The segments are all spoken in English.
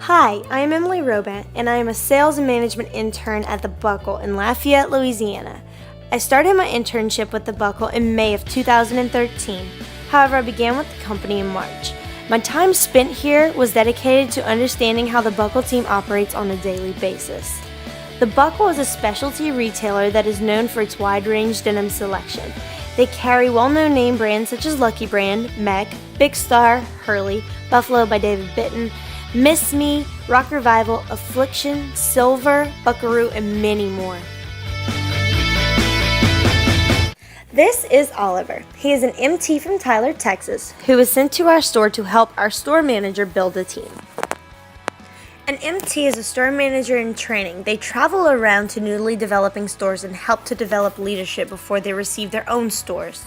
Hi, I am Emily Robant, and I am a sales and management intern at The Buckle in Lafayette, Louisiana. I started my internship with The Buckle in May of 2013. However, I began with the company in March. My time spent here was dedicated to understanding how the Buckle team operates on a daily basis. The Buckle is a specialty retailer that is known for its wide-range denim selection. They carry well-known name brands such as Lucky Brand, Mech, Big Star, Hurley, Buffalo by David Bitton, Miss Me, Rock Revival, Affliction, Silver, Buckaroo, and many more. This is Oliver. He is an MT from Tyler, Texas, who was sent to our store to help our store manager build a team. An MT is a store manager in training. They travel around to newly developing stores and help to develop leadership before they receive their own stores.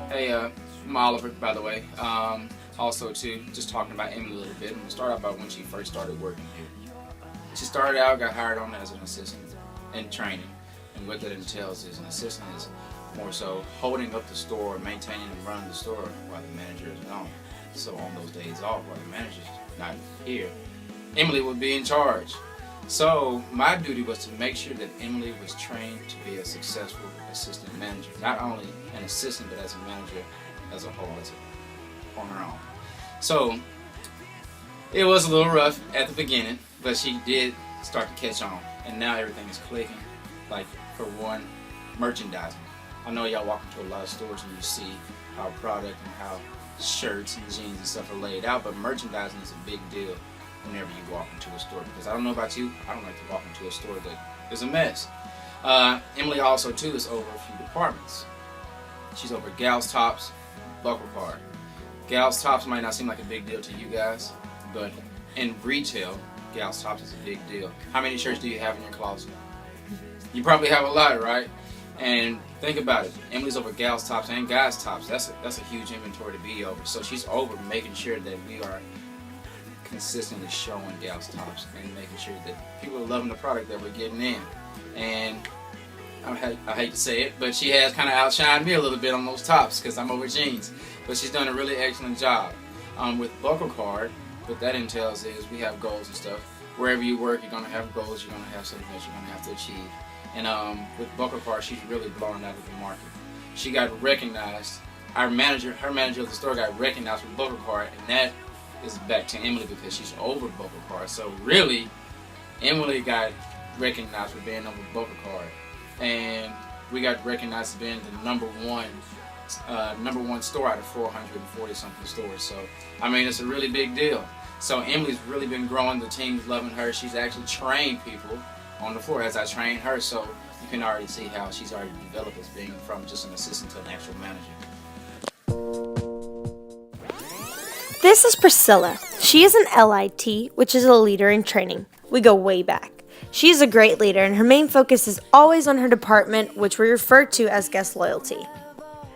Hey, I'm Oliver, by the way. Also, too, just talking about Emily a little bit. I'm going to start out about when she first started working here. She started out, got hired on as an assistant in training. And what that entails is an assistant is more so holding up the store, maintaining and running the store while the manager is gone. So on those days off, while the manager's not here, Emily would be in charge. So my duty was to make sure that Emily was trained to be a successful assistant manager. Not only an assistant, but as a manager as a whole, on her own. So it was a little rough at the beginning, but she did start to catch on. And now everything is clicking. Like, for one, merchandising. I know y'all walk into a lot of stores and you see how product and how shirts and jeans and stuff are laid out, but merchandising is a big deal whenever you walk into a store, because I don't know about you, I don't like to walk into a store that is a mess. Emily also too is over a few departments. She's over gals tops, buckle card. Gals tops might not seem like a big deal to you guys, but in retail, gals tops is a big deal. How many shirts do you have in your closet? You probably have a lot, right? And think about it. Emily's over gals tops and guys tops. That's a huge inventory to be over. So she's over making sure that we are consistently showing gals tops and making sure that people are loving the product that we're getting in. And I hate to say it, but she has kind of outshined me a little bit on those tops because I'm over jeans. But she's done a really excellent job. With buckle card, what that entails is we have goals and stuff. Wherever you work, you're going to have goals, you're going to have something that you're going to have to achieve. And with buckle card, she's really blown out of the market. She got recognized. Her manager of the store got recognized with buckle card, and that is back to Emily because she's over buckle card. So really, Emily got recognized for being over buckle card, and we got recognized as being the number one store out of 440 something stores. So I mean, it's a really big deal. So Emily's really been growing. The team's loving her. She's actually trained people on the floor as I trained her. So you can already see how she's already developed as being from just an assistant to an actual manager. This is Priscilla. She is an LIT, which is a leader in training. We go way back. She is a great leader, and her main focus is always on her department, which we refer to as guest loyalty.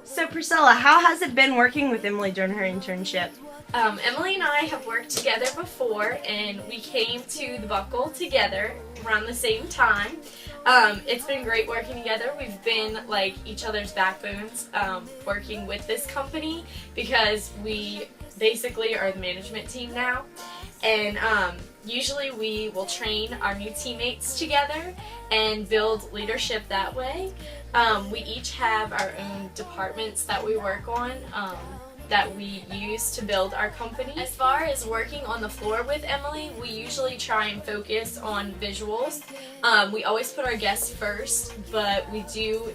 So Priscilla, how has it been working with Emily during her internship? Emily and I have worked together before, and we came to the Buckle together around the same time. It's been great working together. We've been like each other's backbones working with this company because we basically are the management team now. And usually we will train our new teammates together and build leadership that way. We each have our own departments that we work on that we use to build our company. As far as working on the floor with Emily, we usually try and focus on visuals. We always put our guests first, but we do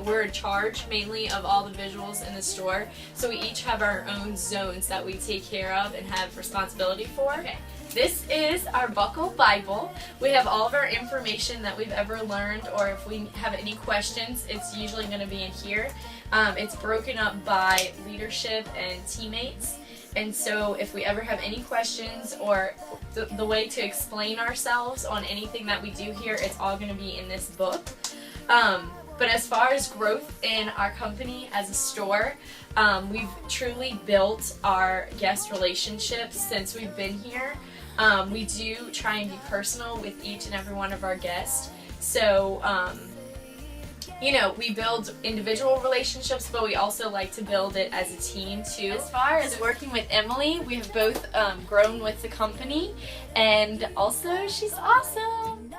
we're in charge mainly of all the visuals in the store, so we each have our own zones that we take care of and have responsibility for. Okay. This is our Buckle Bible. We have all of our information that we've ever learned, or if we have any questions, it's usually going to be in here. It's broken up by leadership and teammates, and so if we ever have any questions or the way to explain ourselves on anything that we do here, it's all going to be in this book. But as far as growth in our company as a store, we've truly built our guest relationships since we've been here. We do try and be personal with each and every one of our guests. So we build individual relationships, but we also like to build it as a team too. As far as working with Emily, we have both grown with the company, and also she's awesome.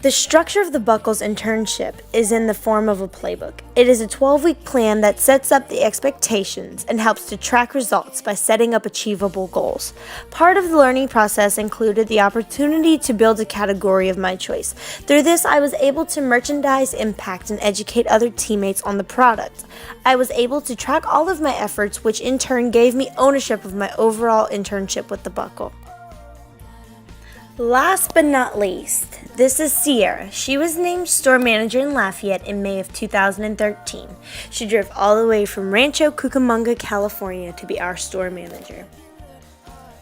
The structure of the Buckles internship is in the form of a playbook. It is a 12-week plan that sets up the expectations and helps to track results by setting up achievable goals. Part of the learning process included the opportunity to build a category of my choice. Through this, I was able to merchandise, impact, and educate other teammates on the product. I was able to track all of my efforts, which in turn gave me ownership of my overall internship with the Buckle. Last but not least, this is Sierra. She was named store manager in Lafayette in May of 2013. She drove all the way from Rancho Cucamonga, California to be our store manager.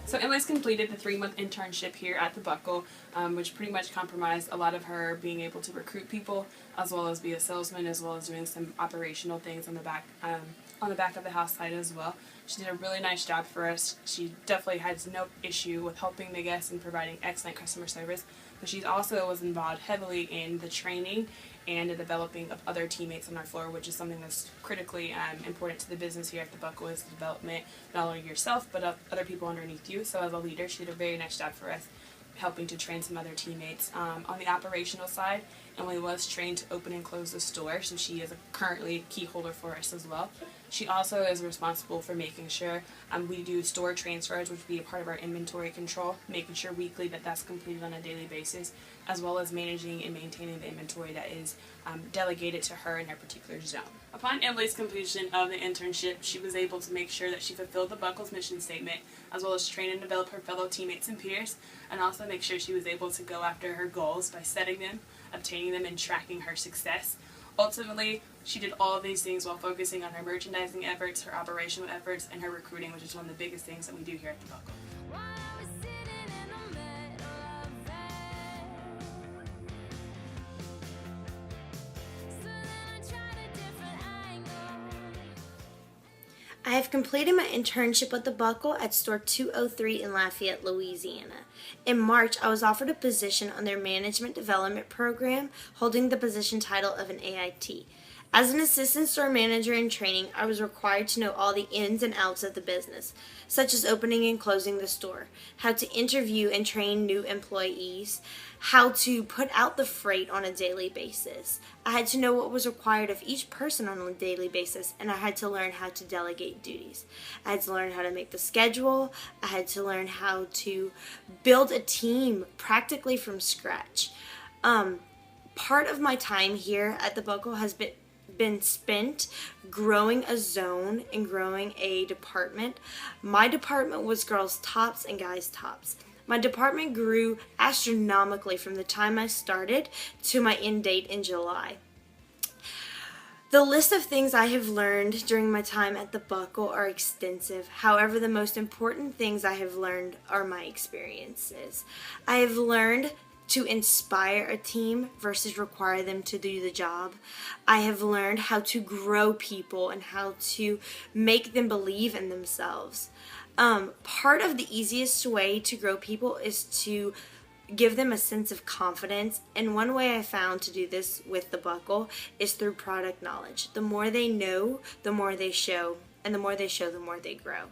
So Emily's completed the 3-month internship here at the Buckle, which pretty much comprised a lot of her being able to recruit people, as well as be a salesman, as well as doing some operational things on the back of the house side as well. She did a really nice job for us. She definitely has no issue with helping the guests and providing excellent customer service, but she also was involved heavily in the training and the developing of other teammates on our floor, which is something that's critically important to the business here at the Buckle, is the development not only yourself but of other people underneath you. So as a leader, she did a very nice job for us, helping to train some other teammates. On the operational side, Emily was trained to open and close the store, so she is currently a key holder for us as well. She also is responsible for making sure we do store transfers, which would be a part of our inventory control, making sure weekly that that's completed on a daily basis, as well as managing and maintaining the inventory that is delegated to her in her particular zone. Upon Emily's completion of the internship, she was able to make sure that she fulfilled the Buckle's mission statement, as well as train and develop her fellow teammates and peers, and also make sure she was able to go after her goals by setting them, obtaining them, and tracking her success. Ultimately, she did all of these things while focusing on her merchandising efforts, her operational efforts, and her recruiting, which is one of the biggest things that we do here at the Buckle. I have completed my internship with the Buckle at store 203 in Lafayette, Louisiana. In March, I was offered a position on their management development program, holding the position title of an AIT. As an assistant store manager in training, I was required to know all the ins and outs of the business, such as opening and closing the store, how to interview and train new employees, how to put out the freight on a daily basis. I had to know what was required of each person on a daily basis, and I had to learn how to delegate duties. I had to learn how to make the schedule. I had to learn how to build a team practically from scratch. Part of my time here at the Buckle has been spent growing a zone and growing a department. My department was girls' tops and guys' tops. My department grew astronomically from the time I started to my end date in July. The list of things I have learned during my time at the Buckle are extensive. However, the most important things I have learned are my experiences. I have learned to inspire a team versus require them to do the job. I have learned how to grow people and how to make them believe in themselves. Part of the easiest way to grow people is to give them a sense of confidence, and one way I found to do this with the Buckle is through product knowledge. The more they know, the more they show, and the more they show, the more they grow.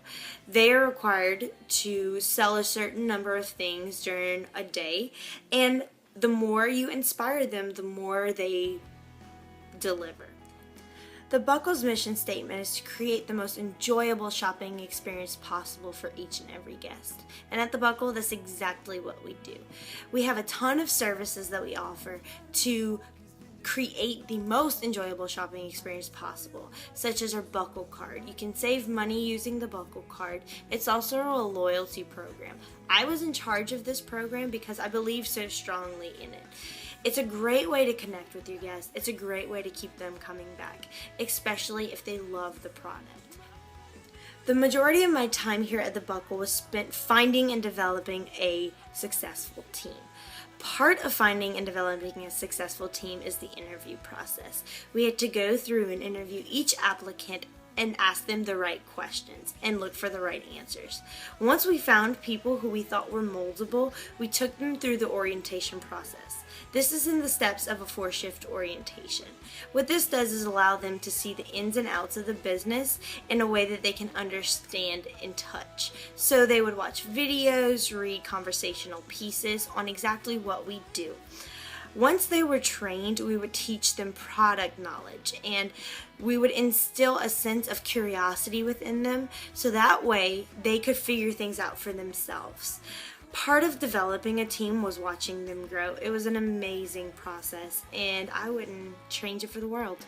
They are required to sell a certain number of things during a day, and the more you inspire them, the more they deliver. The Buckle's mission statement is to create the most enjoyable shopping experience possible for each and every guest. And at the Buckle, that's exactly what we do. We have a ton of services that we offer to create the most enjoyable shopping experience possible, such as our Buckle card. You can save money using the Buckle card. It's also a loyalty program. I was in charge of this program because I believe so strongly in it. It's a great way to connect with your guests. It's a great way to keep them coming back, especially if they love the product. The majority of my time here at the Buckle was spent finding and developing a successful team. Part of finding and developing a successful team is the interview process. We had to go through and interview each applicant and ask them the right questions and look for the right answers. Once we found people who we thought were moldable, we took them through the orientation process. This is in the steps of a 4-shift orientation. What this does is allow them to see the ins and outs of the business in a way that they can understand and touch. So they would watch videos, read conversational pieces on exactly what we do. Once they were trained, we would teach them product knowledge, and we would instill a sense of curiosity within them so that way they could figure things out for themselves. Part of developing a team was watching them grow. It was an amazing process, and I wouldn't change it for the world.